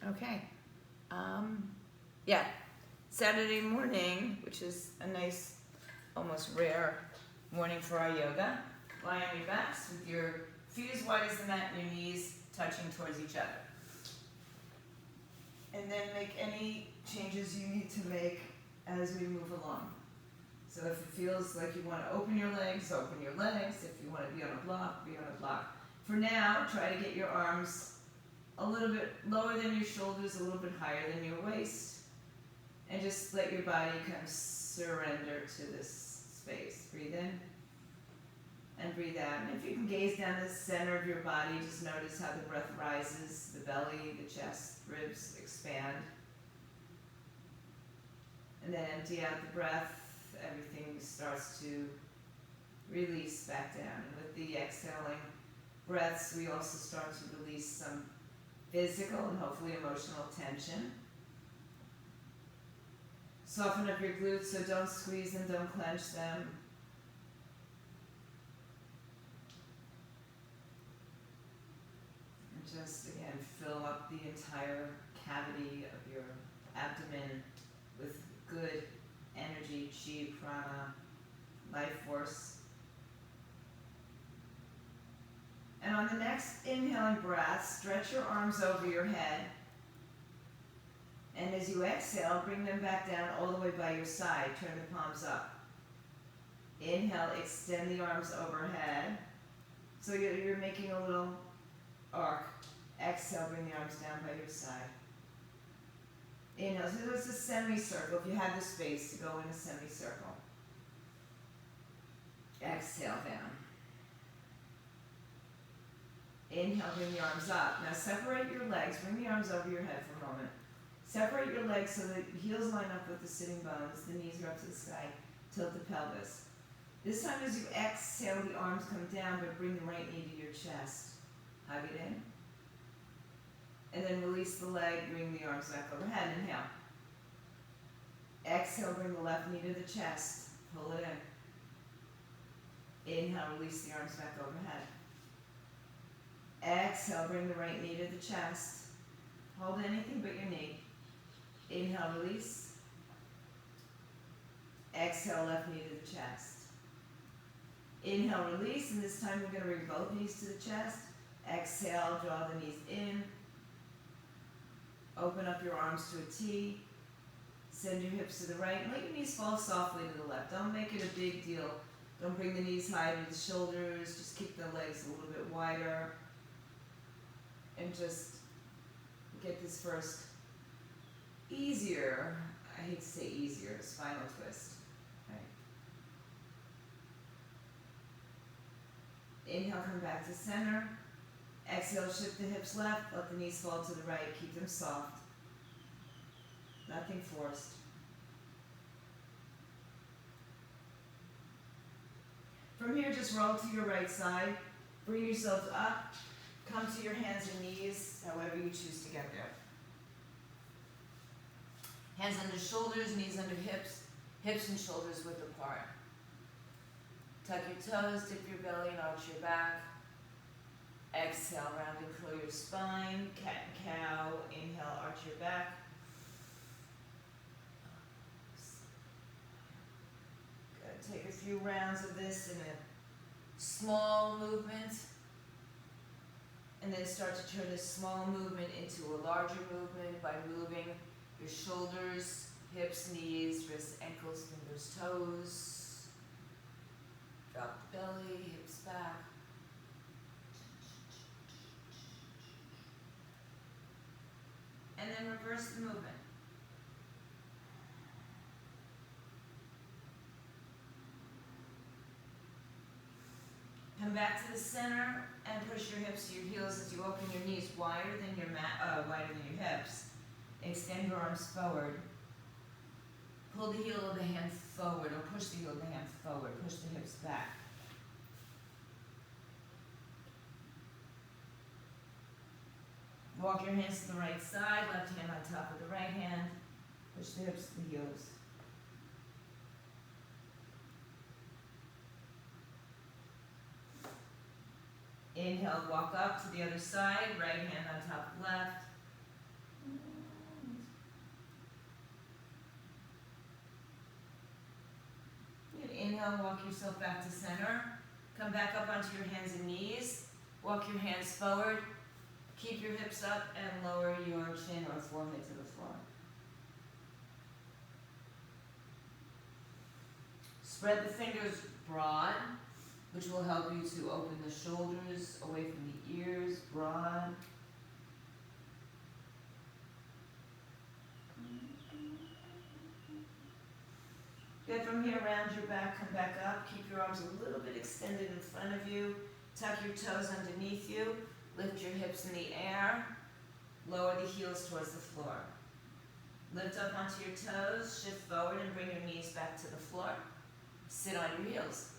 Okay. Yeah, Saturday morning, which is a nice, almost rare morning for our yoga. Lie on your backs with your feet as wide as the mat and your knees touching towards each other. And then make any changes you need to make as we move along. So if it feels like you want to open your legs, open your legs. If you want to be on a block, be on a block. For now, try to get your arms a little bit lower than your shoulders, a little bit higher than your waist. And just let your body kind of surrender to this space. Breathe in and breathe out. And if you can gaze down the center of your body, just notice how the breath rises, the belly, the chest, ribs expand. And then empty out the breath. Everything starts to release back down. And with the exhaling breaths, we also start to release some physical and hopefully emotional tension. Soften up your glutes, so don't squeeze them, don't clench them. And just again, fill up the entire cavity of your abdomen with good energy, chi, prana, life force. And on the next inhaling breath, stretch your arms over your head. And as you exhale, bring them back down all the way by your side. Turn the palms up. Inhale, extend the arms overhead. So you're making a little arc. Exhale, bring the arms down by your side. Inhale, so it's a semicircle. If you have the space to go in a semicircle. Exhale down. Inhale, bring the arms up. Now separate your legs. Bring the arms over your head for a moment. Separate your legs so the heels line up with the sitting bones. The knees are up to the sky. Tilt the pelvis. This time as you exhale, the arms come down, but bring the right knee to your chest. Hug it in. And then release the leg, bring the arms back overhead. Inhale. Exhale, bring the left knee to the chest. Pull it in. Inhale, release the arms back overhead. Exhale, bring the right knee to the chest. Hold anything but your knee. Inhale, release. Exhale, left knee to the chest. Inhale, release, and this time we're going to bring both knees to the chest. Exhale, draw the knees in. Open up your arms to a T. Send your hips to the right. And let your knees fall softly to the left. Don't make it a big deal. Don't bring the knees high to the shoulders. Just keep the legs a little bit wider. And just get this first easier, I hate to say easier, spinal twist. Right. Inhale, come back to center. Exhale, shift the hips left, let the knees fall to the right, keep them soft. Nothing forced. From here, just roll to your right side. Bring yourselves up. Come to your hands and knees, however you choose to get there. Hands under shoulders, knees under hips, hips and shoulders width apart. Tuck your toes, dip your belly and arch your back. Exhale, round and curl your spine, cat and cow. Inhale, arch your back. Good. Take a few rounds of this in a small movement. And then start to turn this small movement into a larger movement by moving your shoulders, hips, knees, wrists, ankles, fingers, toes. Drop the belly, hips back. And then reverse the movement. Come back to the center and push your hips to your heels as you open your knees wider than your wider than your hips. Extend your arms forward. Pull the heel of the hand forward, or push the heel of the hand forward. Push the hips back. Walk your hands to the right side, left hand on top of the right hand. Push the hips to the heels. Inhale, walk up to the other side, right hand on top of left. walk yourself back to center. Come back up onto your hands and knees. Walk your hands forward. Keep your hips up and lower your chin or forehead to the floor. Spread the fingers broad, which will help you to open the shoulders away from the ears, broad. Good, from here, round your back, come back up. Keep your arms a little bit extended in front of you. Tuck your toes underneath you. Lift your hips in the air. Lower the heels towards the floor. Lift up onto your toes, shift forward and bring your knees back to the floor. Sit on your heels.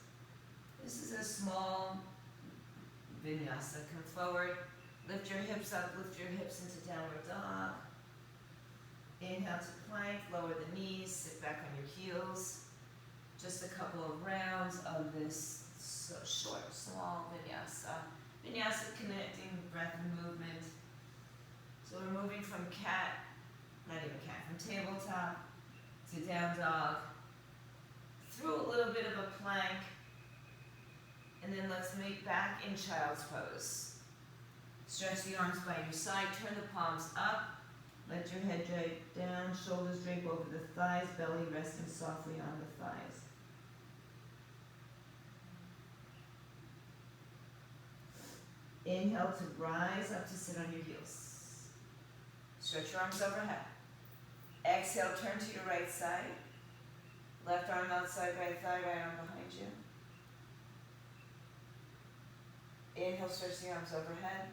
This is a small vinyasa. Come forward, lift your hips up, lift your hips into downward dog. Inhale to plank, lower the knees, sit back on your heels. Just a couple of rounds of this short, small vinyasa. Vinyasa connecting breath and movement. So we're moving from cat, not even cat, from tabletop to down dog, through a little bit of a plank, and then let's meet back in child's pose. Stretch the arms by your side, turn the palms up, let your head drape down, shoulders drape over the thighs, belly resting softly on the thighs. Inhale to rise up to sit on your heels. Stretch your arms overhead. Exhale, turn to your right side. Left arm outside right thigh, right arm behind you. Inhale, stretch the arms overhead.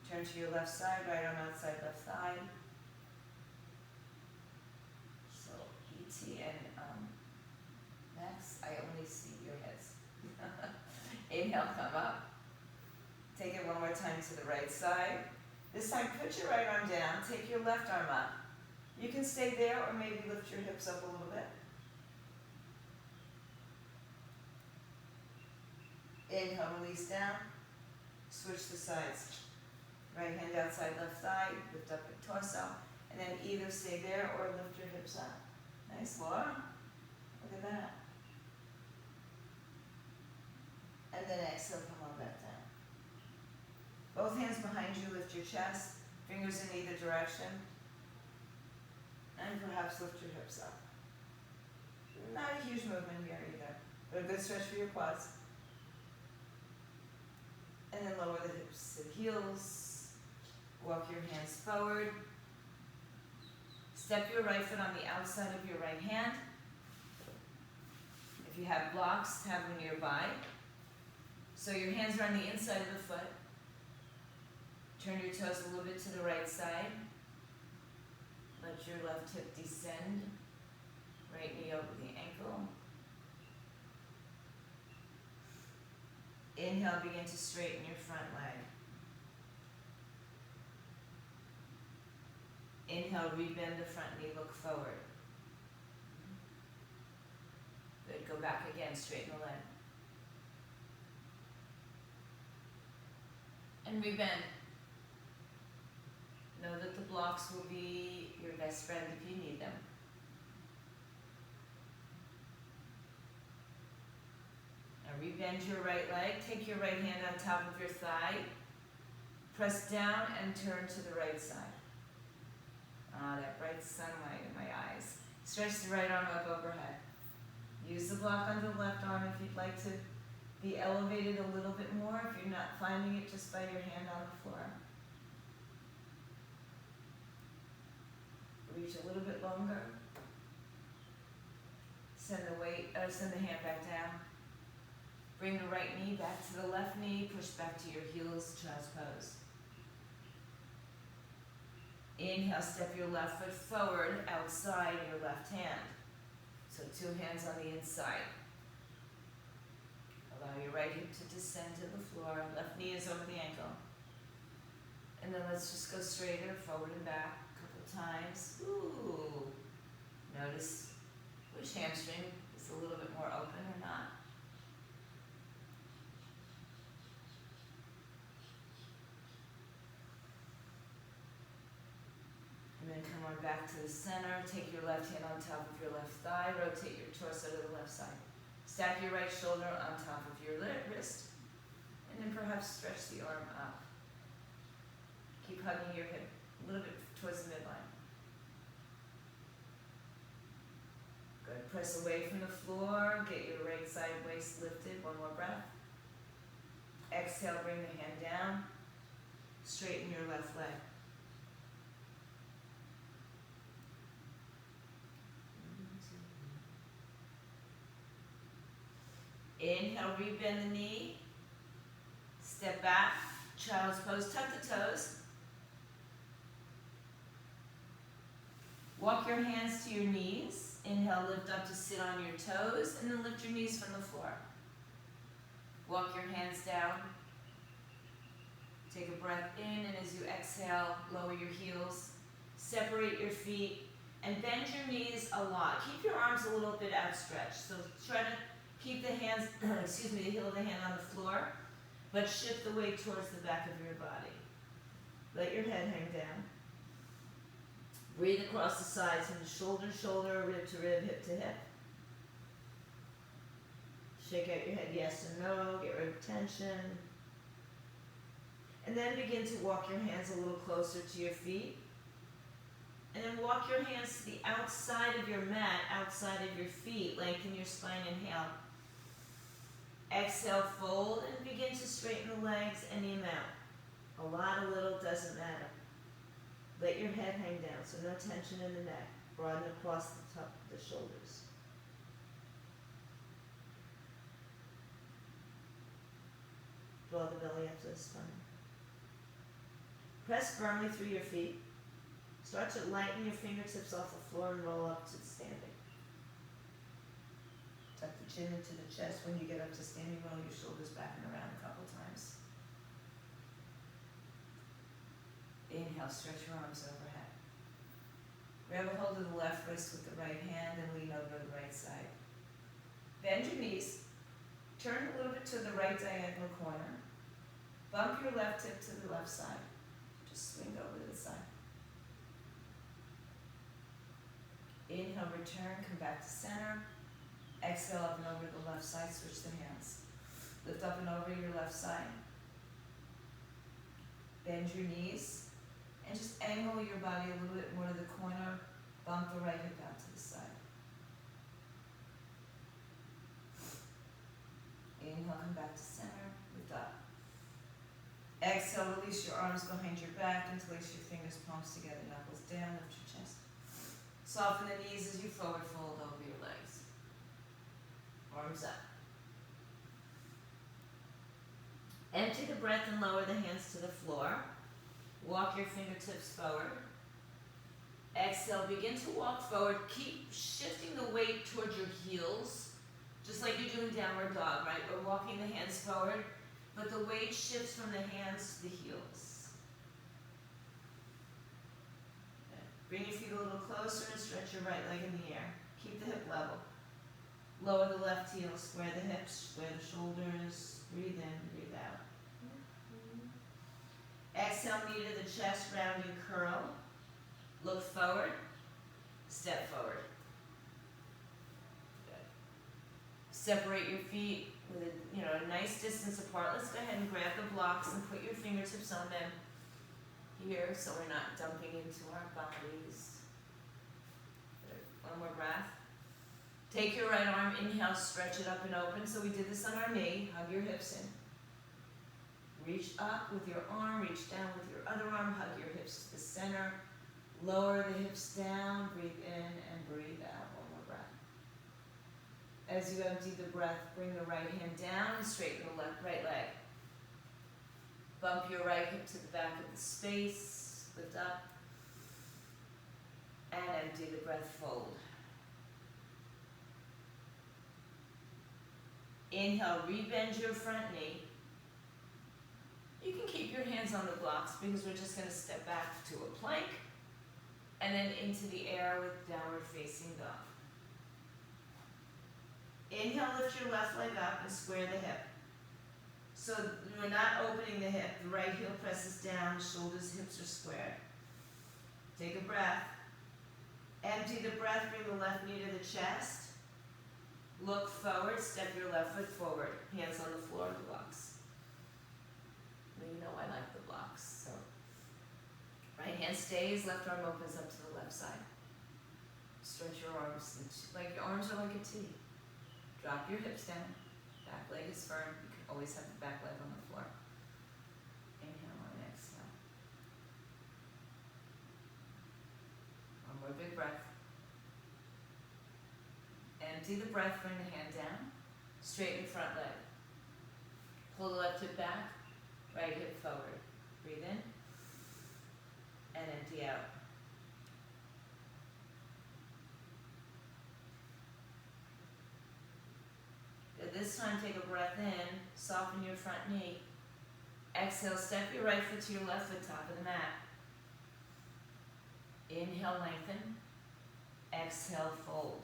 Turn to your left side, right arm outside left thigh. So, E.T. and Max, I only see your heads. Inhale, come up. Take it one more time to the right side. This time, put your right arm down. Take your left arm up. You can stay there or maybe lift your hips up a little bit. Inhale, release down. Switch the sides. Right hand outside left thigh. Lift up your torso. And then either stay there or lift your hips up. Nice, Laura. Look at that. And then exhale, come on back down. Both hands behind you, lift your chest, fingers in either direction, and perhaps lift your hips up. Not a huge movement here either, but a good stretch for your quads. And then lower the hips to the heels, walk your hands forward, step your right foot on the outside of your right hand. If you have blocks, have them nearby. So your hands are on the inside of the foot. Turn your toes a little bit to the right side. Let your left hip descend. Right knee over the ankle. Inhale, begin to straighten your front leg. Inhale, rebend the front knee, look forward. Good, go back again, straighten the leg. And rebend. Know that the blocks will be your best friend if you need them. Now rebend your right leg, take your right hand on top of your thigh, press down and turn to the right side. Ah, that bright sunlight in my eyes. Stretch the right arm up overhead. Use the block on the left arm if you'd like to be elevated a little bit more, if you're not finding it just by your hand on the floor. Reach a little bit longer. Send the hand back down. Bring the right knee back to the left knee. Push back to your heels, child's pose. Inhale, step your left foot forward outside your left hand. So two hands on the inside. Allow your right hip to descend to the floor. Left knee is over the ankle. And then let's just go straighter, forward and back. Times. Ooh. Notice which hamstring is a little bit more open or not. And then come on back to the center. Take your left hand on top of your left thigh. Rotate your torso to the left side. Stack your right shoulder on top of your wrist, and then perhaps stretch the arm up. Keep hugging your hip a little bit towards the midline. Good. Press away from the floor. Get your right side waist lifted. One more breath. Exhale, bring the hand down. Straighten your left leg. Inhale, rebend the knee. Step back. Child's pose. Tuck the toes. Walk your hands to your knees. Inhale, lift up to sit on your toes, and then lift your knees from the floor. Walk your hands down. Take a breath in, and as you exhale, lower your heels. Separate your feet, and bend your knees a lot. Keep your arms a little bit outstretched. So try to keep the hands, the heel of the hand on the floor, but shift the weight towards the back of your body. Let your head hang down. Breathe across the sides from shoulder to shoulder, rib to rib, hip to hip. Shake out your head yes and no, get rid of tension. And then begin to walk your hands a little closer to your feet. And then walk your hands to the outside of your mat, outside of your feet. Lengthen your spine, inhale. Exhale, fold, and begin to straighten the legs any amount. A lot, a little, doesn't matter. Let your head hang down, so no tension in the neck. Broaden across the top of the shoulders. Draw the belly up to the spine. Press firmly through your feet. Start to lighten your fingertips off the floor and roll up to the standing. Tuck the chin into the chest. When you get up to standing, roll your shoulders back and around a couple times. Inhale, stretch your arms overhead. Grab a hold of the left wrist with the right hand and lean over the right side. Bend your knees. Turn a little bit to the right diagonal corner. Bump your left hip to the left side. Just swing over to the side. Inhale, return, come back to center. Exhale, up and over to the left side, switch the hands. Lift up and over your left side. Bend your knees. And just angle your body a little bit more to the corner. Bump the right hip out to the side. Inhale, come back to center. Lift up. Exhale, release your arms behind your back. Interlace your fingers, palms together, knuckles down. Lift your chest. Soften the knees as you forward fold over your legs. Arms up. Empty the breath and lower the hands to the floor. Walk your fingertips forward. Exhale, begin to walk forward. Keep shifting the weight towards your heels, just like you're doing downward dog, right? We're walking the hands forward, but the weight shifts from the hands to the heels. Bring your feet a little closer and stretch your right leg in the air. Keep the hip level. Lower the left heel, square the hips, square the shoulders. Breathe in, breathe out. Exhale, knee to the chest, round and curl. Look forward, step forward. Good. Separate your feet with a nice distance apart. Let's go ahead and grab the blocks and put your fingertips on them here so we're not dumping into our bodies. Good. One more breath. Take your right arm, inhale, stretch it up and open. So we did this on our knee. Hug your hips in. Reach up with your arm, reach down with your other arm, hug your hips to the center. Lower the hips down, breathe in and breathe out. One more breath. As you empty the breath, bring the right hand down and straighten the right leg. Bump your right hip to the back of the space, lift up, and empty the breath, fold. Inhale, rebend your front knee. You can keep your hands on the blocks because we're just going to step back to a plank and then into the air with downward facing dog. Inhale, lift your left leg up and square the hip. So we're not opening the hip. The right heel presses down, shoulders, hips are squared. Take a breath. Empty the breath, bring the left knee to the chest. Look forward, step your left foot forward. Hands on the floor of the blocks. You know I like the blocks, so. Right hand stays, left arm opens up to the left side. Stretch your arms, like your arms are like a T. Drop your hips down, back leg is firm. You can always have the back leg on the floor. Inhale and exhale. One more big breath. Empty the breath, bring the hand down. Straighten front leg. Pull the left hip back, right hip forward. Breathe in and empty out. At this time, take a breath in, soften your front knee. Exhale, step your right foot to your left foot, top of the mat. Inhale, lengthen. Exhale, fold.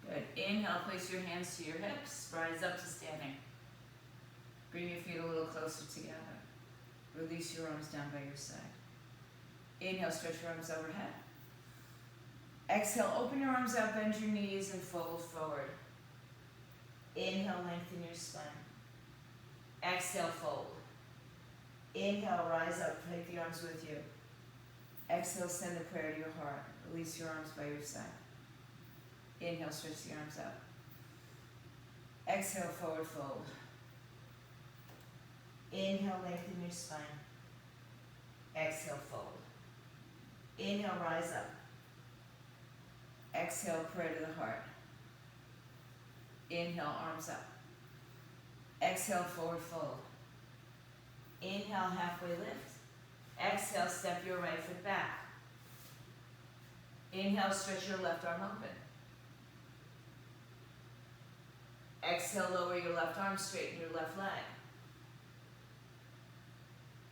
Good. Inhale, place your hands to your hips, rise up to standing. Bring your feet a little closer together. Release your arms down by your side. Inhale, stretch your arms overhead. Exhale, open your arms out, bend your knees, and fold forward. Inhale, lengthen your spine. Exhale, fold. Inhale, rise up, take the arms with you. Exhale, send the prayer to your heart. Release your arms by your side. Inhale, stretch the arms out. Exhale, forward fold. Inhale, lengthen your spine. Exhale, fold. Inhale, rise up. Exhale, prayer to the heart. Inhale, arms up. Exhale, forward fold. Inhale, halfway lift. Exhale, step your right foot back. Inhale, stretch your left arm open. Exhale, lower your left arm, straighten your left leg.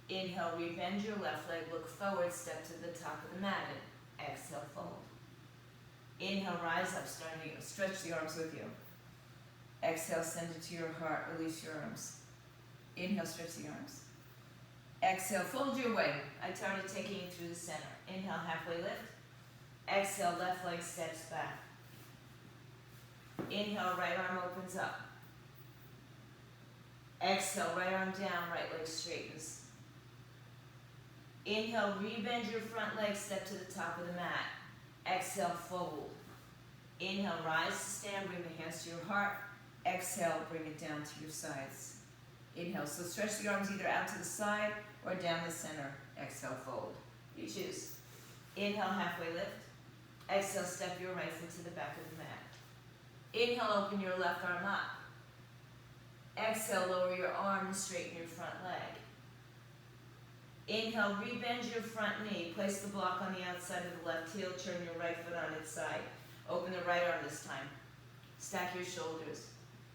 Inhale, rebend your left leg, look forward, step to the top of the mat, and exhale, fold. Inhale, rise up, stretch the arms with you. Exhale, send it to your heart, release your arms. Inhale, stretch the arms. Exhale, fold your way. I started taking you through the center. Inhale, halfway lift. Exhale, left leg steps back. Inhale, right arm opens up. Exhale, right arm down, right leg straightens. Inhale, rebend your front leg, step to the top of the mat. Exhale, fold. Inhale, rise to stand, bring the hands to your heart. Exhale, bring it down to your sides. Inhale, so stretch the arms either out to the side or down the center. Exhale, fold. You choose. Inhale, halfway lift. Exhale, step your right foot to the back of the mat. Inhale, open your left arm up. Exhale, lower your arm and straighten your front leg. Inhale, rebend your front knee. Place the block on the outside of the left heel. Turn your right foot on its side. Open the right arm this time. Stack your shoulders.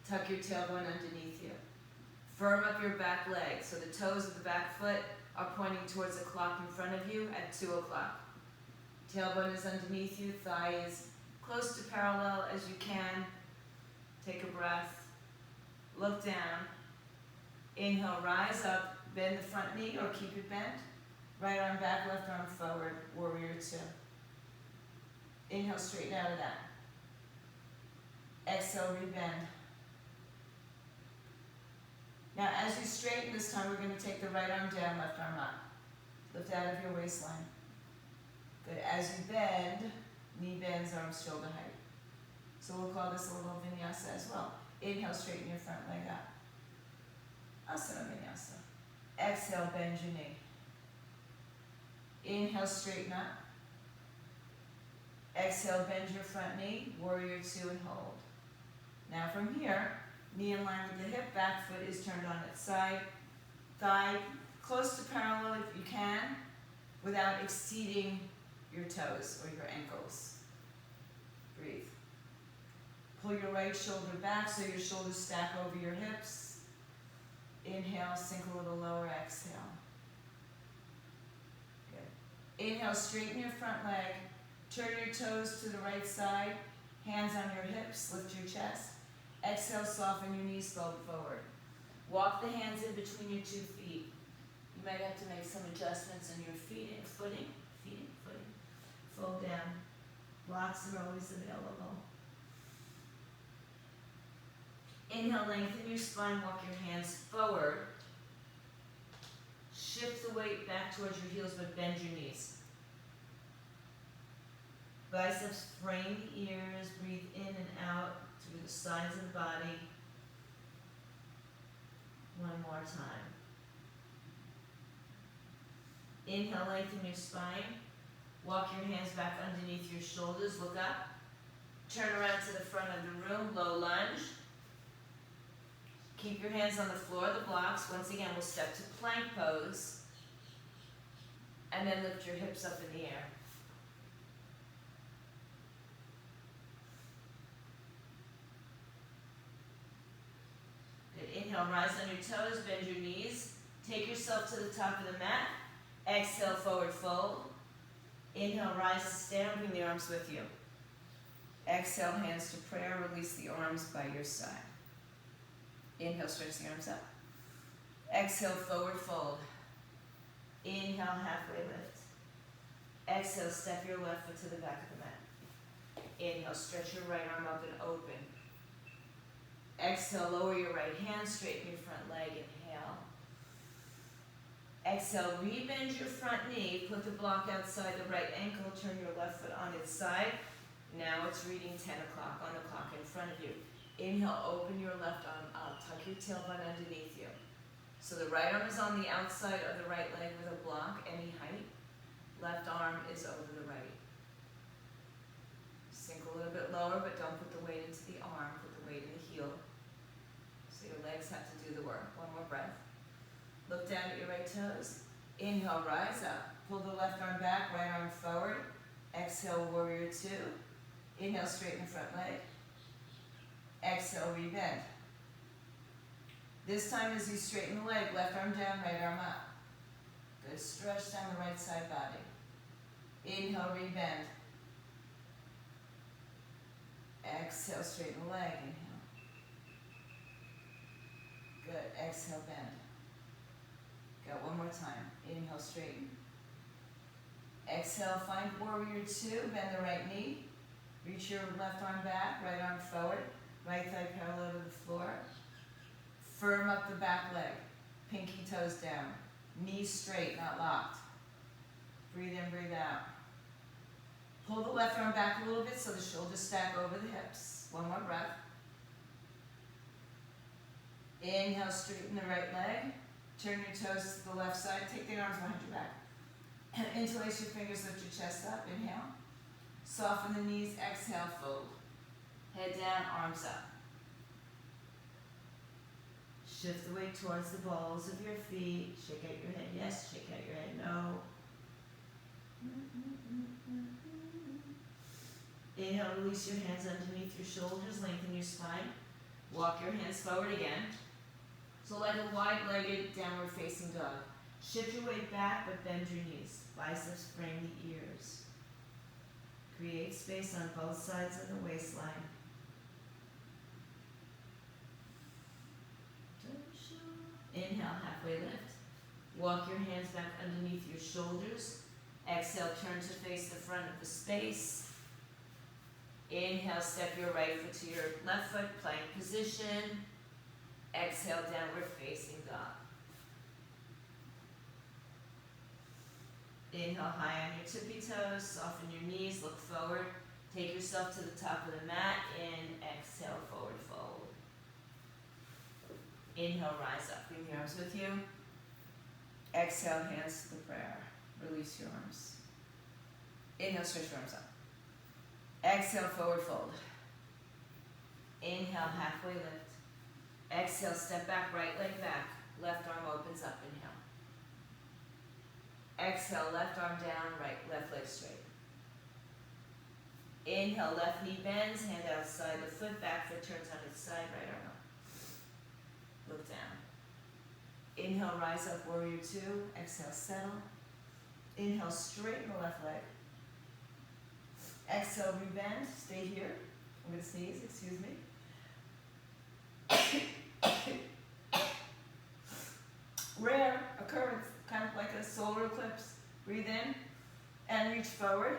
Tuck your tailbone underneath you. Firm up your back leg so the toes of the back foot are pointing towards a clock in front of you at 2 o'clock. Tailbone is underneath you. Thigh is close to parallel as you can. Take a breath. Look down. Inhale, rise up. Bend the front knee or keep it bent. Right arm back, left arm forward. Warrior 2. Inhale, straighten out of that. Exhale, rebend. Now as you straighten this time, we're going to take the right arm down, left arm up. Lift out of your waistline. Good. As you bend, knee bends, arms shoulder height. So we'll call this a little vinyasa as well. Inhale, straighten your front leg up. Asana vinyasa. Exhale, bend your knee. Inhale, straighten up. Exhale, bend your front knee, warrior 2 and hold. Now from here, knee in line with the hip, back foot is turned on its side. Thigh close to parallel if you can, without exceeding your toes or your ankles. Breathe. Pull your right shoulder back so your shoulders stack over your hips. Inhale, sink a little lower, exhale. Good. Inhale, straighten your front leg. Turn your toes to the right side. Hands on your hips, lift your chest. Exhale, soften your knees, fold forward. Walk the hands in between your 2 feet. You might have to make some adjustments in your footing. Fold down. Blocks are always available. Inhale, lengthen your spine, walk your hands forward. Shift the weight back towards your heels, but bend your knees. Biceps frame the ears, breathe in and out through the sides of the body. One more time. Inhale, lengthen your spine. Walk your hands back underneath your shoulders, look up. Turn around to the front of the room, low lunge. Keep your hands on the floor of the blocks. Once again, we'll step to plank pose. And then lift your hips up in the air. Good. Inhale, rise on your toes, bend your knees. Take yourself to the top of the mat. Exhale, forward fold. Inhale, rise to stand, bring the arms with you. Exhale, hands to prayer, release the arms by your side. Inhale, stretch the arms up. Exhale, forward fold. Inhale, halfway lift. Exhale, step your left foot to the back of the mat. Inhale, stretch your right arm up and open. Exhale, lower your right hand, straighten your front leg, inhale. Exhale, rebend your front knee, put the block outside the right ankle, turn your left foot on its side. Now it's reading 10 o'clock on the clock in front of you. Inhale, open your left arm up, tuck your tailbone underneath you. So the right arm is on the outside of the right leg with a block, any height. Left arm is over the right. Sink a little bit lower, but don't put the weight into the arm, put the weight in the heel. So your legs have to do the work. One more breath. Look down at your right toes. Inhale, rise up. Pull the left arm back, right arm forward. Exhale, warrior two. Inhale, straighten the front leg. Exhale, rebend. This time as you straighten the leg, left arm down, right arm up. Good stretch down the right side body. Inhale, rebend. Exhale, straighten the leg, inhale. Good, exhale, bend. Go, one more time. Inhale, straighten. Exhale, find warrior two, bend the right knee. Reach your left arm back, right arm forward. Right thigh parallel to the floor. Firm up the back leg. Pinky toes down. Knees straight, not locked. Breathe in, breathe out. Pull the left arm back a little bit so the shoulders stack over the hips. One more breath. Inhale, straighten the right leg. Turn your toes to the left side. Take the arms behind your back. Interlace your fingers, lift your chest up. Inhale. Soften the knees. Exhale, fold. Head down, arms up. Shift the weight towards the balls of your feet. Shake out your head. Yes, shake out your head. No. Inhale, release your hands underneath your shoulders. Lengthen your spine. Walk your hands forward again. So like a wide-legged downward facing dog. Shift your weight back, but bend your knees. Biceps frame the ears. Create space on both sides of the waistline. Inhale, halfway lift. Walk your hands back underneath your shoulders. Exhale, turn to face the front of the space. Inhale, step your right foot to your left foot, plank position. Exhale, downward facing dog. Inhale, high on your tippy toes, soften your knees, look forward. Take yourself to the top of the mat, and exhale, forward fold. Inhale, rise up, bring the arms with you. Exhale, hands to the prayer. Release your arms. Inhale, stretch your arms up. Exhale, forward fold. Inhale, halfway lift. Exhale, step back, right leg back. Left arm opens up, inhale. Exhale, left arm down, left leg straight. Inhale, left knee bends, hand outside the foot, back foot turns on its side, right arm up. Look down. Inhale, rise up, warrior two. Exhale, settle. Inhale, straighten the left leg. Exhale, rebend, stay here. I'm going to sneeze, excuse me. Rare occurrence, okay? Breathe in and reach forward.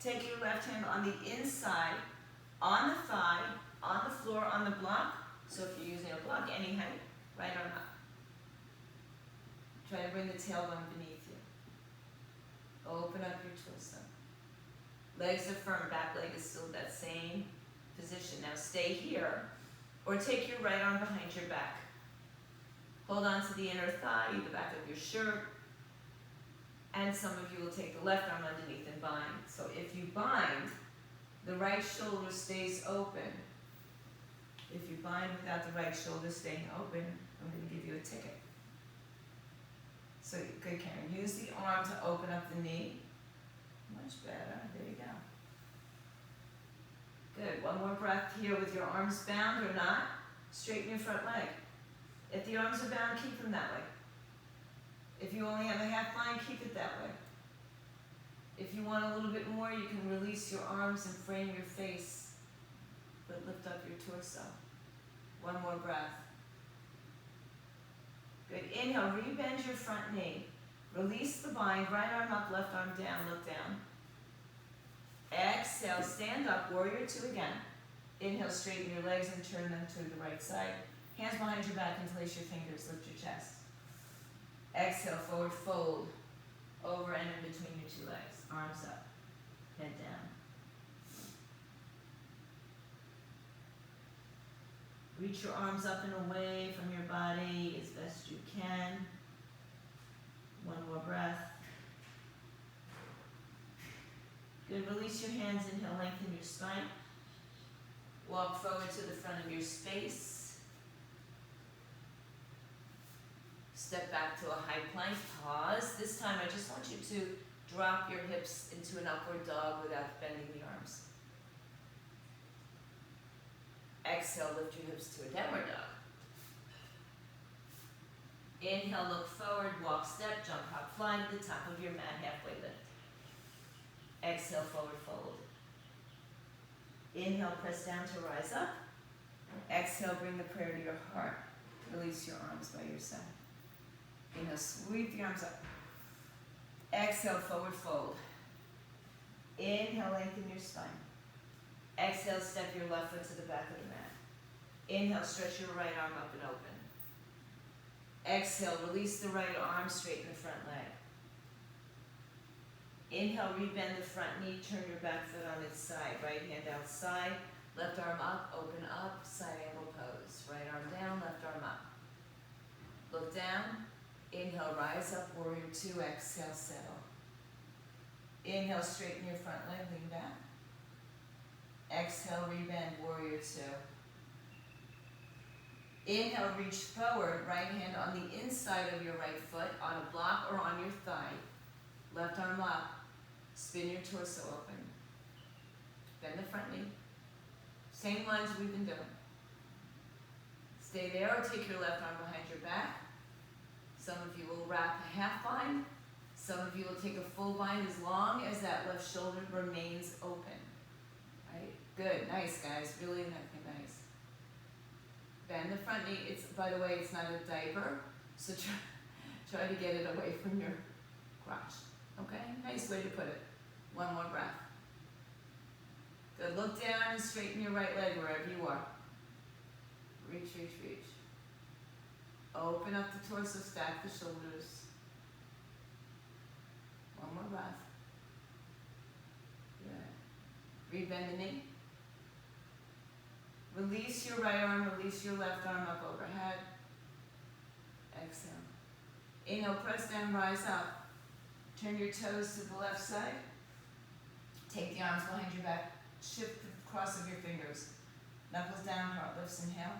Take your left hand on the inside, on the thigh, on the floor, on the block. So if you're using a block, any height, right arm up. Try to bring the tailbone beneath you. Open up your torso. Legs are firm, back leg is still that same position. Now stay here, or take your right arm behind your back. Hold on to the inner thigh, the back of your shirt, and some of you will take the left arm underneath and bind. So if you bind, the right shoulder stays open. If you bind without the right shoulder staying open, I'm going to give you a ticket. So good, Karen. Use the arm to open up the knee. Much better. There you go. Good. One more breath here with your arms bound or not. Straighten your front leg. If the arms are bound, keep them that way. If you only have a half line, keep it that way. If you want a little bit more, you can release your arms and frame your face, but lift up your torso. One more breath. Good. Inhale, rebend your front knee. Release the bind, right arm up, left arm down, look down. Exhale, stand up, warrior two again. Inhale, straighten your legs and turn them to the right side. Hands behind your back and place your fingers, lift your chest. Exhale, forward fold, over and in between your two legs. Arms up, head down. Reach your arms up and away from your body as best you can. One more breath. Good, release your hands, inhale, lengthen your spine. Walk forward to the front of your space. Step back to a high plank, pause. This time I just want you to drop your hips into an upward dog without bending the arms. Exhale, lift your hips to a downward dog. Inhale, look forward, walk, step, jump, hop, fly to the top of your mat, halfway lift. Exhale, forward fold. Inhale, press down to rise up. Exhale, bring the prayer to your heart. Release your arms by your side. Inhale, sweep the arms up. Exhale, forward fold. Inhale, lengthen your spine. Exhale, step your left foot to the back of the mat. Inhale, stretch your right arm up and open. Exhale, release the right arm, straighten the front leg. Inhale, rebend the front knee, turn your back foot on its side. Right hand outside, left arm up, open up, side angle pose. Right arm down, left arm up. Look down. Inhale, rise up, warrior two, exhale, settle. Inhale, straighten your front leg, lean back. Exhale, rebend, warrior two. Inhale, reach forward, right hand on the inside of your right foot, on a block or on your thigh. Left arm up, spin your torso open. Bend the front knee. Same lines we've been doing. Stay there or take your left arm behind your back. Some of you will wrap a half bind. Some of you will take a full bind as long as that left shoulder remains open. Right? Good, nice guys, really nice. Bend the front knee. It's, by the way, it's not a diaper, so try to get it away from your crotch. Okay, nice way to put it. One more breath. Good, look down and straighten your right leg wherever you are. Reach, reach, reach. Open up the torso, stack the shoulders. One more breath. Good. Rebend the knee. Release your right arm, release your left arm up overhead. Exhale. Inhale, press down, rise up. Turn your toes to the left side. Take the arms behind your back. Shift the cross of your fingers. Knuckles down, heart lifts, inhale.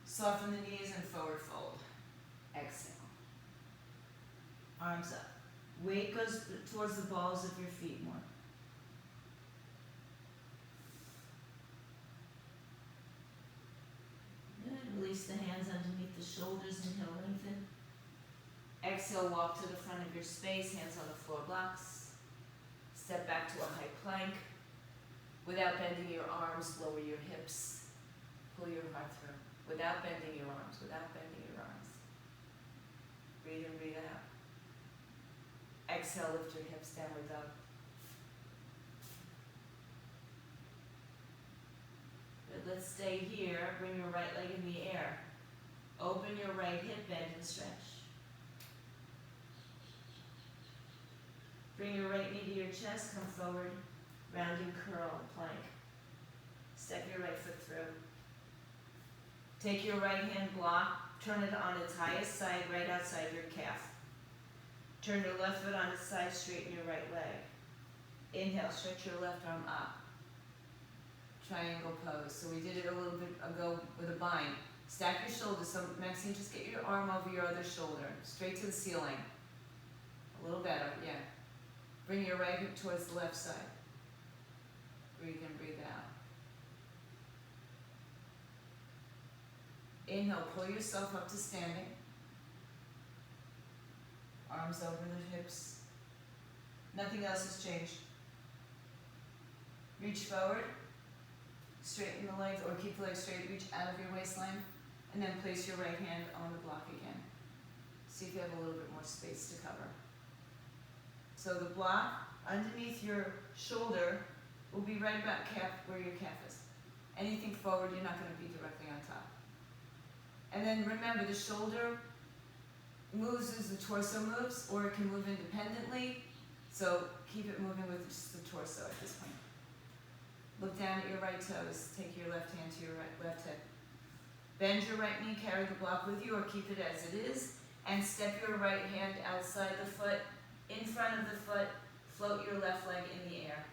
Soften the knees and forward fold. Exhale. Arms up. Weight goes towards the balls of your feet more. Good. Release the hands underneath the shoulders. Inhale, lengthen. Exhale, walk to the front of your space. Hands on the floor blocks. Step back to a high plank. Without bending your arms, lower your hips. Pull your heart through. Without bending your arms, without bending your arms. Breathe in, breathe out. Exhale, lift your hips, downward dog. Good, let's stay here. Bring your right leg in the air. Open your right hip, bend and stretch. Bring your right knee to your chest, come forward, rounding curl, plank. Step your right foot through. Take your right hand block, turn it on its highest side, right outside your calf. Turn your left foot on its side, straighten your right leg. Inhale, stretch your left arm up. Triangle pose. So we did it a little bit ago with a bind. Stack your shoulders. So Maxine, just get your arm over your other shoulder, straight to the ceiling. A little better, yeah. Bring your right hip towards the left side. Breathe in, breathe out. Inhale, pull yourself up to standing. Arms over the hips. Nothing else has changed. Reach forward. Straighten the legs, or keep the legs straight. Reach out of your waistline. And then place your right hand on the block again. See if you have a little bit more space to cover. So the block underneath your shoulder will be right about where your calf is. Anything forward, you're not going to be directly on top. And then remember, the shoulder moves as the torso moves, or it can move independently. So keep it moving with just the torso at this point. Look down at your right toes. Take your left hand to your left hip. Bend your right knee, carry the block with you, or keep it as it is. And step your right hand outside the foot, in front of the foot. Float your left leg in the air.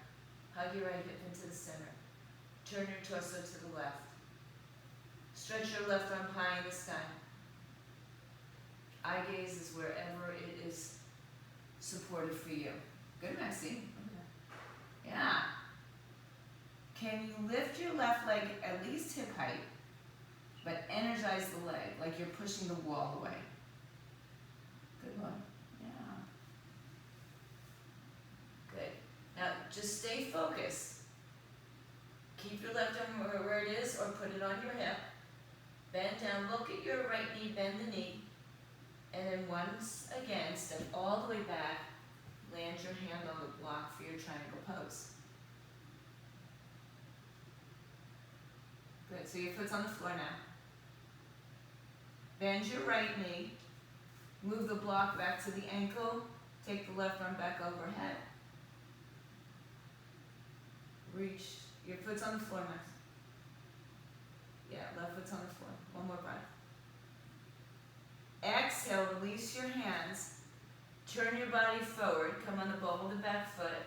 Hug your right hip into the center. Turn your torso to the left. Stretch your left arm high in the sky. Eye gaze is wherever it is supported for you. Good, Maxine. Yeah. Can you lift your left leg at least hip height, but energize the leg like you're pushing the wall away? Good one. Yeah. Good. Now just stay focused. Keep your left arm where it is, or put it on your hip. Bend down, look at your right knee, bend the knee. And then once again, step all the way back, land your hand on the block for your triangle pose. Good, so your foot's on the floor now. Bend your right knee, move the block back to the ankle, take the left arm back overhead. Reach, your foot's on the floor, Max. Yeah, left foot's on the floor. One more breath. Exhale, release your hands. Turn your body forward. Come on the ball of the back foot.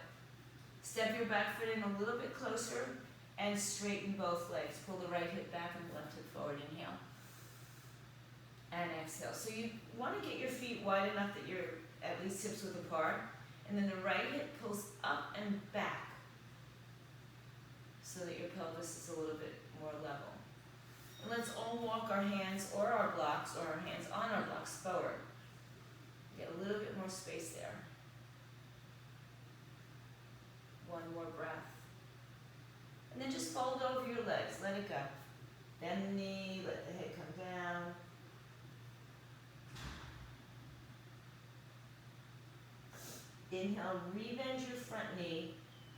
Step your back foot in a little bit closer and straighten both legs. Pull the right hip back and the left hip forward. Inhale. And exhale. So you want to get your feet wide enough that you're at least hips width apart. And then the right hip pulls up and back so that your pelvis is a little bit more level. And let's all walk our hands or our blocks, or our hands on our blocks forward. Get a little bit more space there. One more breath. And then just fold over your legs. Let it go. Bend the knee, let the head come down. Inhale, rebend your front knee.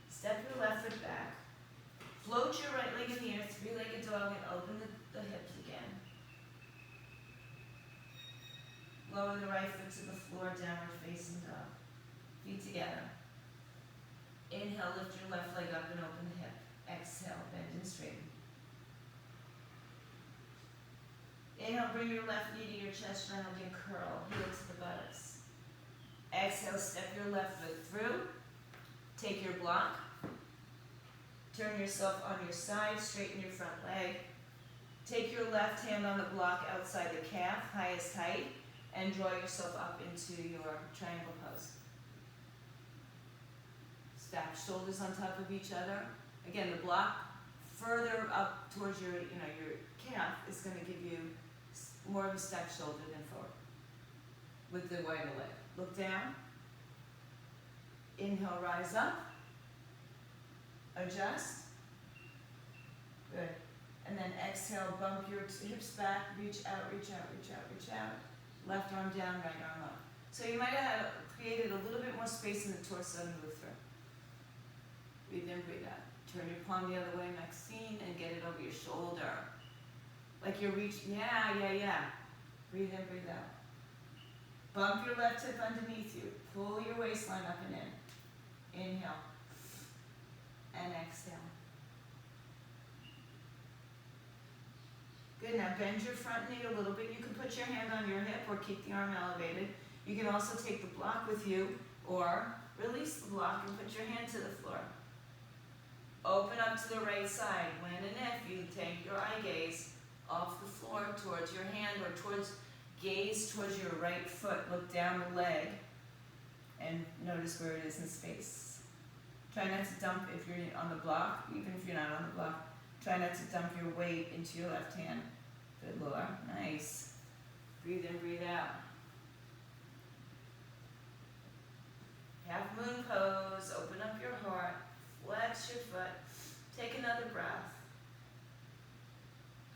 Step your left foot back. Float your right leg in the air, three-legged dog, and open the hips again. Lower the right foot to the floor, downward facing dog. Feet together. Inhale, lift your left leg up and open the hip. Exhale, bend and straighten. Inhale, bring your left knee to your chest, round and curl, heel to the buttocks. Exhale, step your left foot through. Take your block. Turn yourself on your side, straighten your front leg. Take your left hand on the block outside the calf, highest height, and draw yourself up into your triangle pose. Stack shoulders on top of each other. Again, the block further up towards your calf is going to give you more of a stacked shoulder than forward with the wider leg. Look down. Inhale, rise up. Adjust. Good. And then exhale, bump your hips back, reach out, reach out, reach out, reach out. Left arm down, right arm up. So you might have created a little bit more space in the torso and move through. Breathe in, breathe out. Turn your palm the other way, Maxine, and get it over your shoulder. Like you're reaching, yeah. Breathe in, breathe out. Bump your left hip underneath you. Pull your waistline up and in. Inhale. And exhale. Good, now bend your front knee a little bit. You can put your hand on your hip or keep the arm elevated. You can also take the block with you or release the block and put your hand to the floor. Open up to the right side. When and if you take your eye gaze off the floor towards your hand or gaze towards your right foot. Look down the leg and notice where it is in space. Try not to dump if you're on the block, even if you're not on the block. Try not to dump your weight into your left hand. Good, Laura. Nice. Breathe in, breathe out. Half moon pose. Open up your heart. Flex your foot. Take another breath.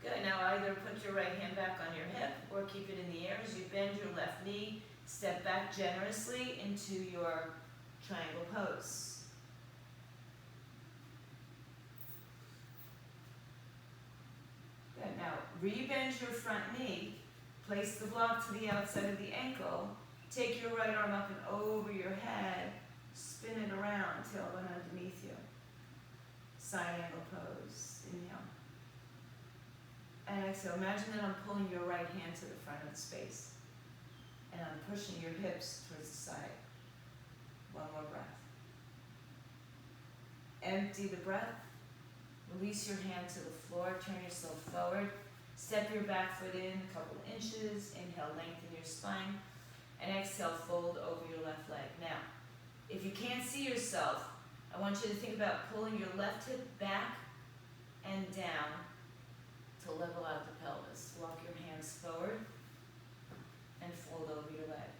Good. Now either put your right hand back on your hip or keep it in the air as you bend your left knee. Step back generously into your triangle pose. Good. Now rebend your front knee. Place the block to the outside of the ankle. Take your right arm up and over your head. Spin it around, tailbone underneath you. Side angle pose. Inhale. And exhale. Imagine that I'm pulling your right hand to the front of the space. And I'm pushing your hips towards the side. One more breath. Empty the breath. Release your hand to the floor. Turn yourself forward. Step your back foot in a couple inches. Inhale, lengthen your spine. And exhale, fold over your left leg. Now, if you can't see yourself, I want you to think about pulling your left hip back and down to level out the pelvis. Walk your hands forward and fold over your leg.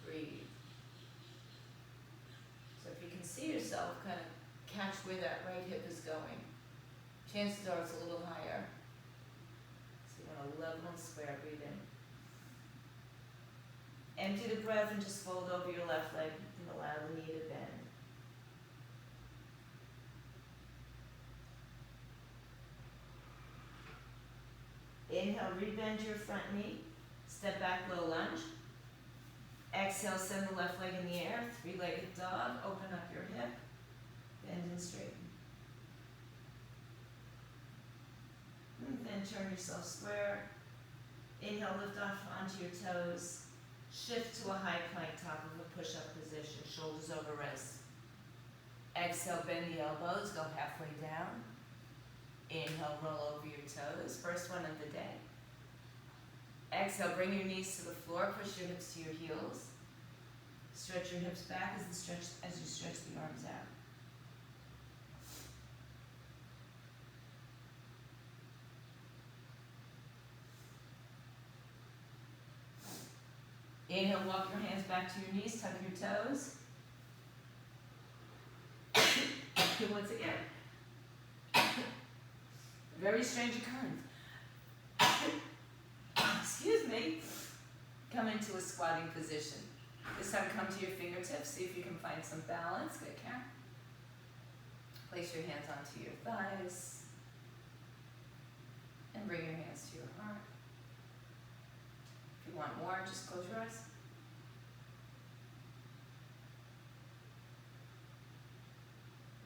Breathe. So if you can see yourself, kind of catch where that right hip is going. Chances are it's a little higher. So you want to level and square. Breathe in. Empty the breath and just fold over your left leg and allow the knee to bend. Inhale, rebend your front knee. Step back, low lunge. Exhale, send the left leg in the air. Three-legged dog. Open up your hip. Bend and straighten. And then turn yourself square. Inhale, lift off onto your toes. Shift to a high plank, top of a push-up position. Shoulders over wrists. Exhale, bend the elbows. Go halfway down. Inhale, roll over your toes. First one of the day. Exhale, bring your knees to the floor. Push your hips to your heels. Stretch your hips back as you stretch the arms out. Inhale, walk your hands back to your knees. Tuck your toes. Once again. Very strange occurrence. Excuse me. Come into a squatting position. This time come to your fingertips. See if you can find some balance. Good, Karen. Place your hands onto your thighs. And bring your hands to your heart. If you want more, just close your eyes.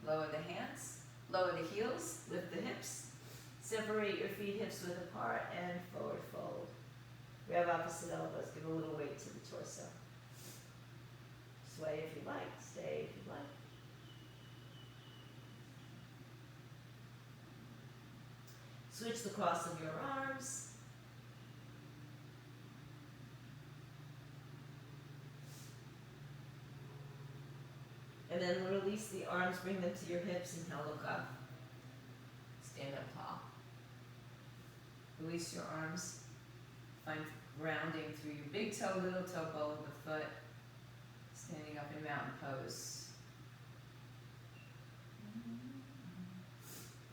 Lower the hands. Lower the heels. Lift the hips. Separate your feet hips width apart and forward fold. Grab opposite elbows. Give a little weight to the torso. Sway if you like. Stay if you like. Switch the cross of your arms. And then release the arms, bring them to your hips, and now look up. Stand up tall. Release your arms. Find grounding through your big toe, little toe, ball of the foot. Standing up in mountain pose.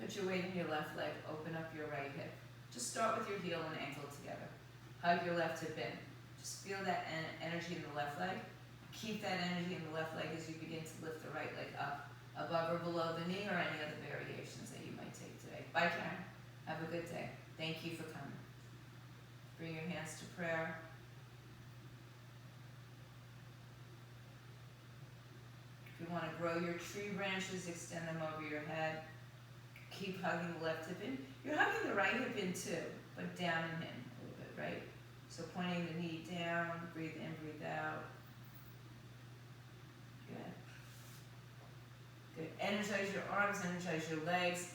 Put your weight in your left leg. Open up your right hip. Just start with your heel and ankle together. Hug your left hip in. Just feel that energy in the left leg. Keep that energy in the left leg as you begin to lift the right leg up, above or below the knee, or any other variations that you might take today. Bye, Karen. Have a good day. Thank you for coming. Bring your hands to prayer. If you want to grow your tree branches, extend them over your head. Keep hugging the left hip in. You're hugging the right hip in too, but down and in a little bit, right? So pointing the knee down, breathe in, breathe out. Good. Good. Energize your arms, energize your legs.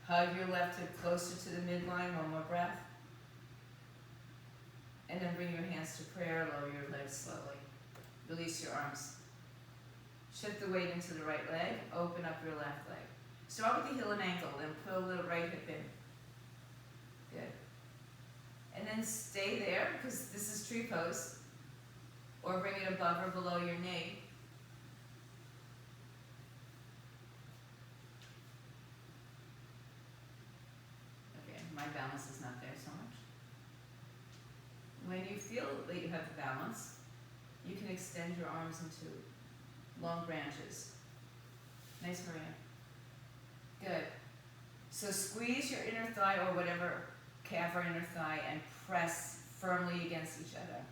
Hug your left hip closer to the midline. One more breath. And then bring your hands to prayer. Lower your legs slowly. Release your arms. Shift the weight into the right leg. Open up your left leg. Start with the heel and ankle, then pull the right hip in. Good. And then stay there, because this is tree pose. Or bring it above or below your knee. Okay, my balance is not there so much. When you feel that you have balance, you can extend your arms into long branches. Nice, Maria. Good. So squeeze your inner thigh or whatever, calf or inner thigh, and press firmly against each other.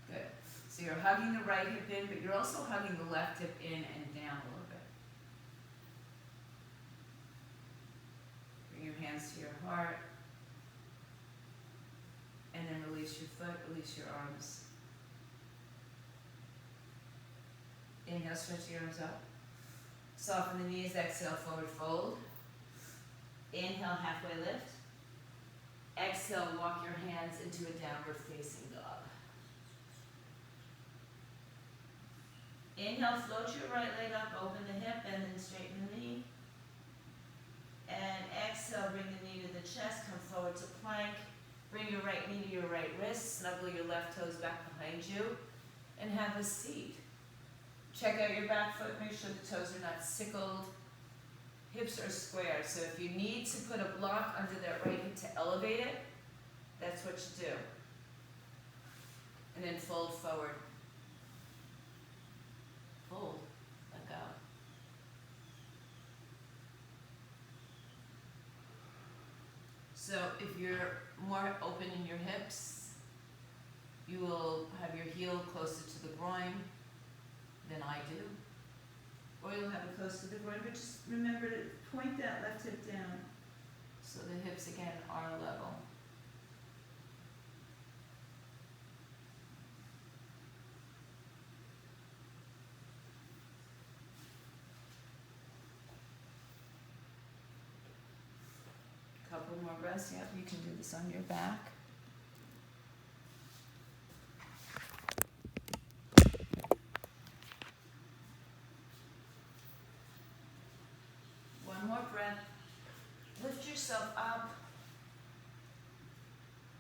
Good. So you're hugging the right hip in, but you're also hugging the left hip in and down a little bit. Bring your hands to your heart. And then release your foot, release your arms. Inhale, stretch your arms up. Soften the knees, exhale, forward fold. Inhale, halfway lift. Exhale, walk your hands into a downward facing dog. Inhale, float your right leg up, open the hip, and then straighten the knee. And exhale, bring the knee to the chest, come forward to plank. Bring your right knee to your right wrist, snuggle your left toes back behind you, and have a seat. Check out your back foot, make sure the toes are not sickled. Hips are square, so if you need to put a block under that right hip to elevate it, that's what you do. And then fold forward. Fold, let go. So if you're more open in your hips, you will have your heel closer to the groin than I do. Or you'll have it close to the groin, but just remember to point that left hip down so the hips again are level. Couple more breaths. Yep, you can do this on your back. One more breath. Lift yourself up.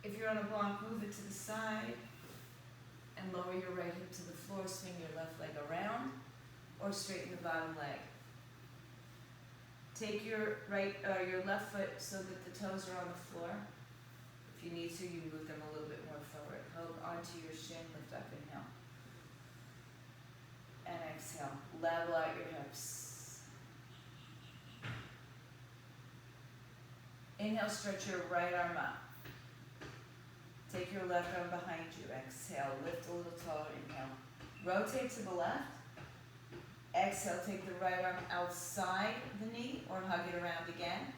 If you're on a block, move it to the side and lower your right hip to the floor. Swing your left leg around or straighten the bottom leg. Take your left foot so that the toes are on the floor. If you need to, you move them a little bit more forward. Hold onto your shin, lift up, inhale. And exhale. Level out your hips. Inhale, stretch your right arm up. Take your left arm behind you. Exhale, lift a little taller, inhale. Rotate to the left. Exhale, take the right arm outside the knee or hug it around again.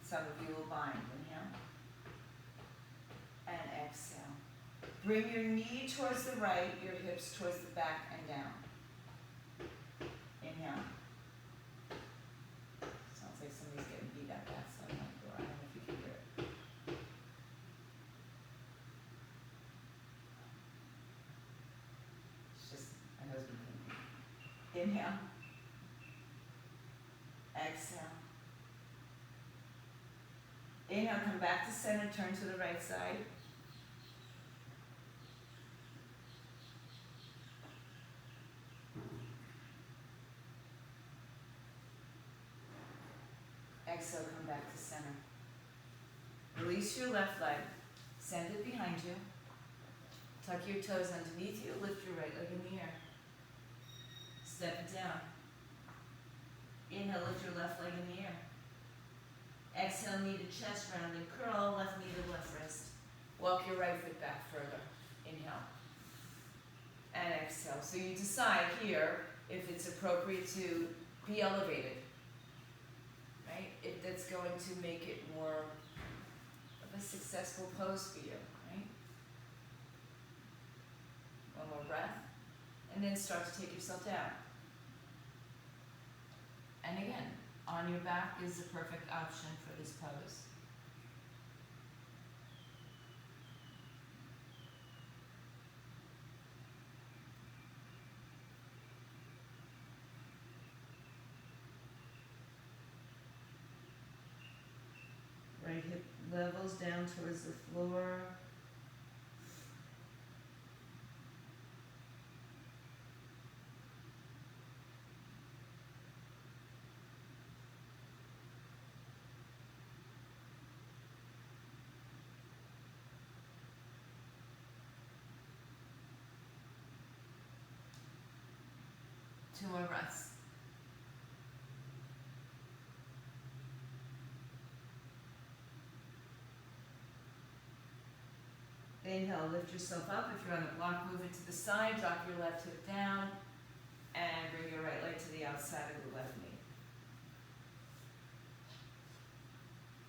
Some of you will bind. Inhale. And exhale. Bring your knee towards the right, your hips towards the back and down. Inhale. Sounds like somebody's getting beat up outside my door. I don't know if you can hear it. It's just my husband. Inhale. Exhale. Inhale, come back to center, turn to the right side. Exhale, come back to center. Release your left leg. Send it behind you. Tuck your toes underneath you. Lift your right leg in the air. Step it down. Inhale, lift your left leg in the air. Exhale, knee to chest round and curl, left knee to left wrist. Walk your right foot back further. Inhale. And exhale. So you decide here if it's appropriate to be elevated. Right? If that's going to make it more of a successful pose for you. Right? One more breath. And then start to take yourself down. And again, on your back is the perfect option for this pose. Right hip levels down towards the floor. Two more breaths. Inhale, lift yourself up. If you're on the block, move it to the side. Drop your left hip down. And bring your right leg to the outside of the left knee.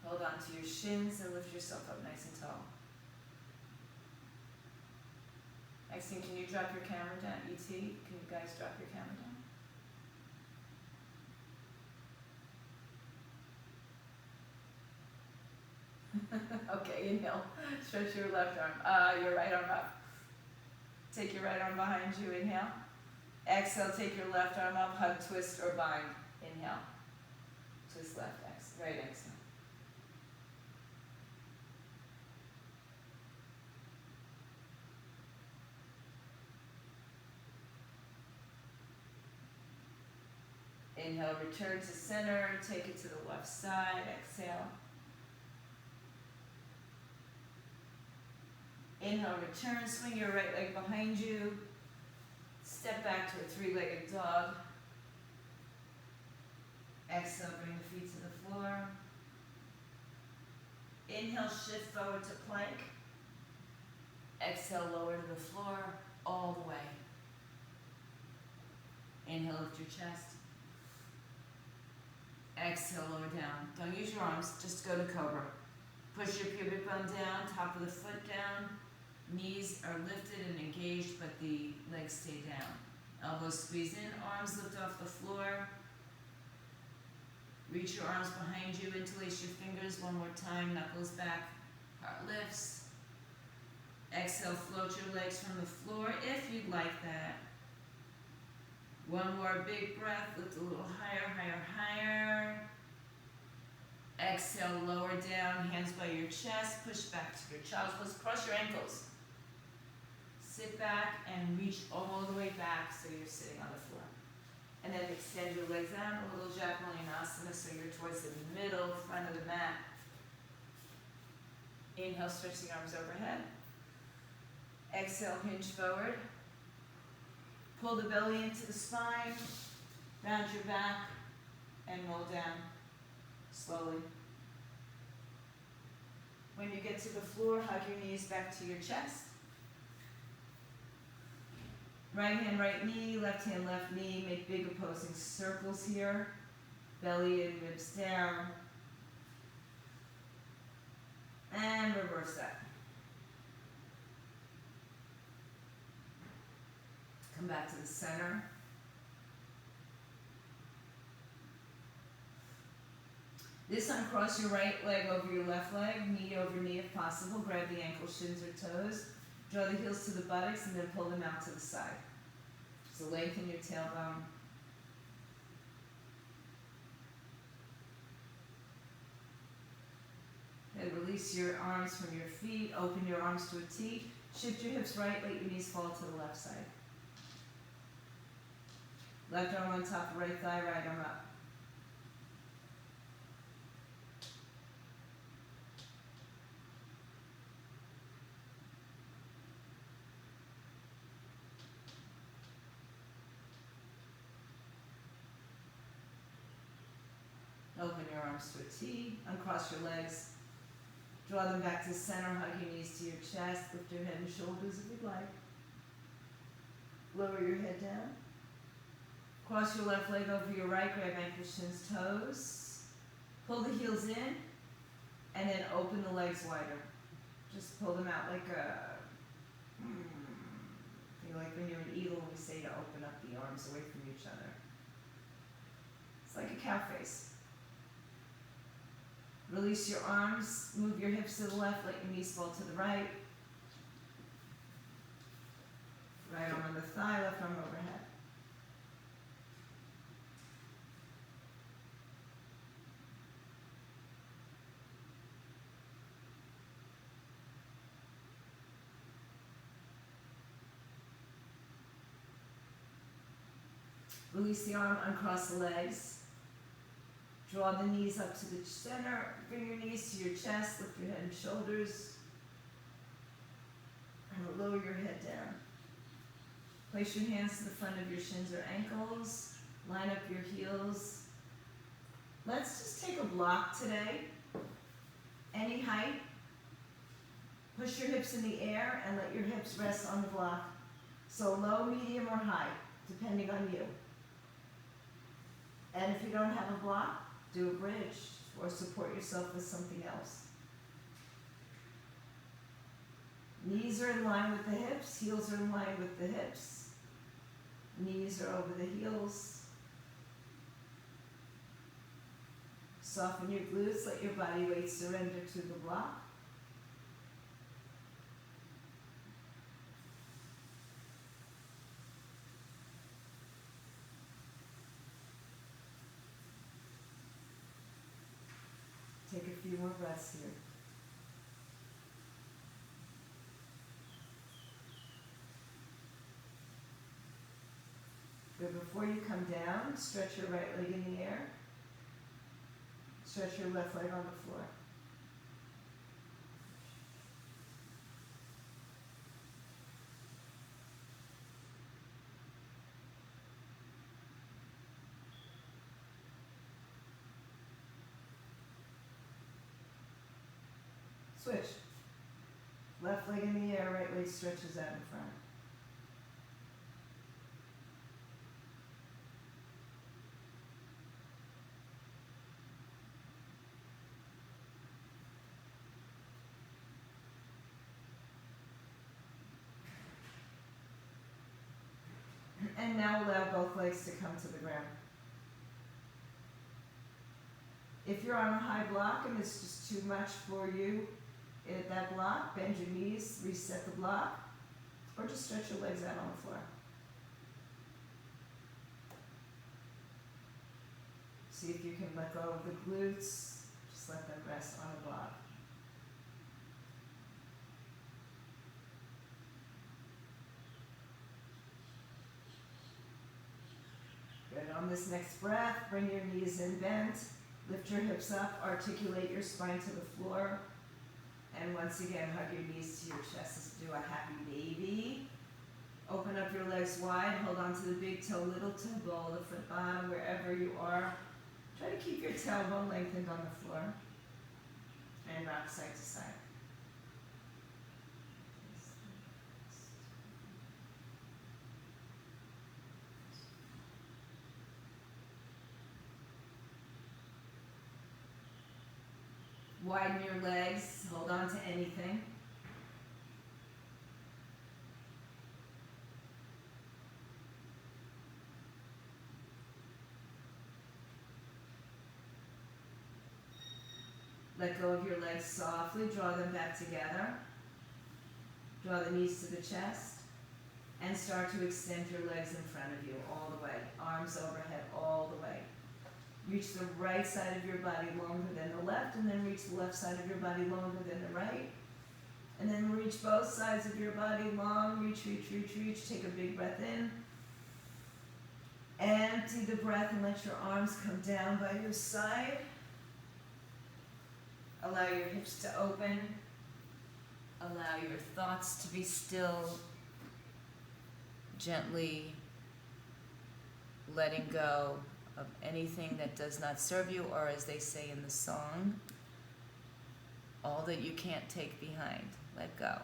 Hold on to your shins and lift yourself up nice and tall. Maxine, can you drop your camera down? ET, can you guys drop your camera down? Okay, inhale. Stretch your left arm, your right arm up. Take your right arm behind you, inhale. Exhale, take your left arm up, hug, twist, or bind. Inhale. Twist left, right exhale. Inhale, return to center, take it to the left side, exhale. Inhale, return, swing your right leg behind you. Step back to a three-legged dog. Exhale, bring the feet to the floor. Inhale, shift forward to plank. Exhale, lower to the floor, all the way. Inhale, lift your chest. Exhale, lower down. Don't use your arms, just go to cobra. Push your pubic bone down, top of the foot down. Knees are lifted and engaged, but the legs stay down. Elbows squeeze in, arms lift off the floor. Reach your arms behind you, interlace your fingers one more time, knuckles back, heart lifts. Exhale, float your legs from the floor if you'd like that. One more big breath, lift a little higher, higher, higher. Exhale, lower down, hands by your chest, push back to your child's pose, cross your ankles. Sit back and reach all the way back so you're sitting on the floor. And then extend your legs out, a little Jacalinasana so you're towards the middle, front of the mat. Inhale, stretch the arms overhead. Exhale, hinge forward. Pull the belly into the spine, round your back, and roll down slowly. When you get to the floor, hug your knees back to your chest. Right hand, right knee, left hand, left knee. Make big opposing circles here. Belly in, ribs down. And reverse that. Come back to the center. This time, cross your right leg over your left leg, knee over knee if possible. Grab the ankles, shins, or toes. Draw the heels to the buttocks and then pull them out to the side. So lengthen your tailbone. Then release your arms from your feet. Open your arms to a T. Shift your hips right, let your knees fall to the left side. Left arm on top of right thigh, right arm up. Open your arms to a T, uncross your legs, draw them back to center, hug your knees to your chest, lift your head and shoulders if you'd like. Lower your head down. Cross your left leg over your right, grab ankles, shins, toes. Pull the heels in, and then open the legs wider. Just pull them out like a, like when you're an eagle, we say to open up the arms away from each other. It's like a cow face. Release your arms, move your hips to the left, let your knees fall to the right. Right arm on the thigh, left arm overhead. Release the arm, uncross the legs. Draw the knees up to the center, bring your knees to your chest, lift your head and shoulders, and lower your head down. Place your hands to the front of your shins or ankles, line up your heels. Let's just take a block today, any height. Push your hips in the air and let your hips rest on the block. So low, medium, or high, depending on you. And if you don't have a block, do a bridge or support yourself with something else. Knees are in line with the hips, heels are in line with the hips. Knees are over the heels. Soften your glutes, let your body weight surrender to the block. Take a few more breaths here. Good. Before you come down, stretch your right leg in the air. Stretch your left leg on the floor. Switch. Left leg in the air, right leg stretches out in front. And now allow both legs to come to the ground. If you're on a high block and it's just too much for you at that block, bend your knees, reset the block, or just stretch your legs out on the floor. See if you can let go of the glutes, just let them rest on the block. Good. On this next breath, bring your knees in bent, lift your hips up, articulate your spine to the floor, and once again, hug your knees to your chest. Let's do a happy baby. Open up your legs wide, hold on to the big toe, little toe, ball, the foot bottom, wherever you are. Try to keep your tailbone lengthened on the floor, and rock side to side. Widen your legs, hold on to anything. Let go of your legs softly, draw them back together. Draw the knees to the chest and start to extend your legs in front of you all the way. Arms overhead all the way. Reach the right side of your body longer than the left, and then reach the left side of your body longer than the right. And then reach both sides of your body long, reach, reach, reach, reach. Take a big breath in. Empty the breath and let your arms come down by your side. Allow your hips to open. Allow your thoughts to be still. Gently letting go of anything that does not serve you, or as they say in the song, all that you can't take behind. Let go.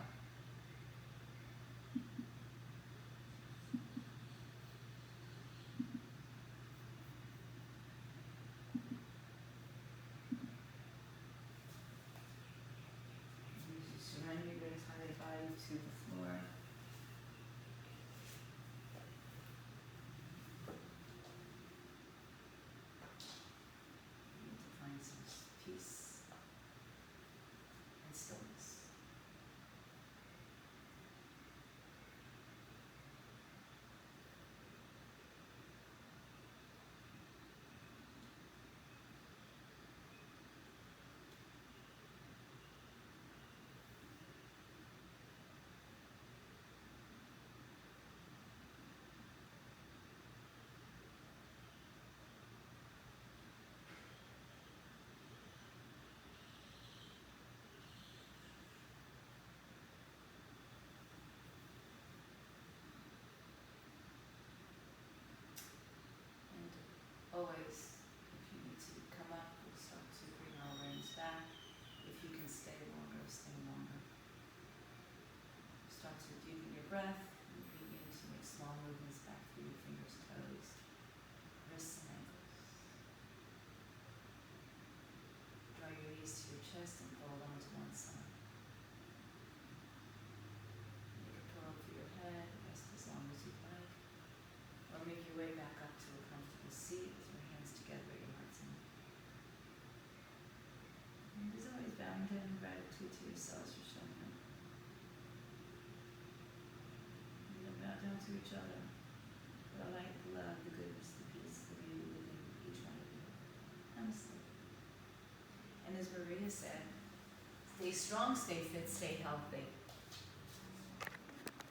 Just remember your entire body to the floor. You need to find some peace and stillness. And always, if you need to come up, we'll start to bring our awareness back. If you can stay longer, stay longer. Start to deepen your breath and begin to make small movements back through your fingers, toes, wrists, and ankles. Draw your knees to your chest and fold onto one side. Make a pillow for your head, rest as long as you'd like. Or make your way back up to a comfortable seat with your hands together at your heart's end. And as always, bowing down in gratitude to yourselves for showing up. We don't bow down to each other, but I like the love, the goodness, the peace, the beauty within each one of you. Namaste. And as Maria said, stay strong, stay fit, stay healthy.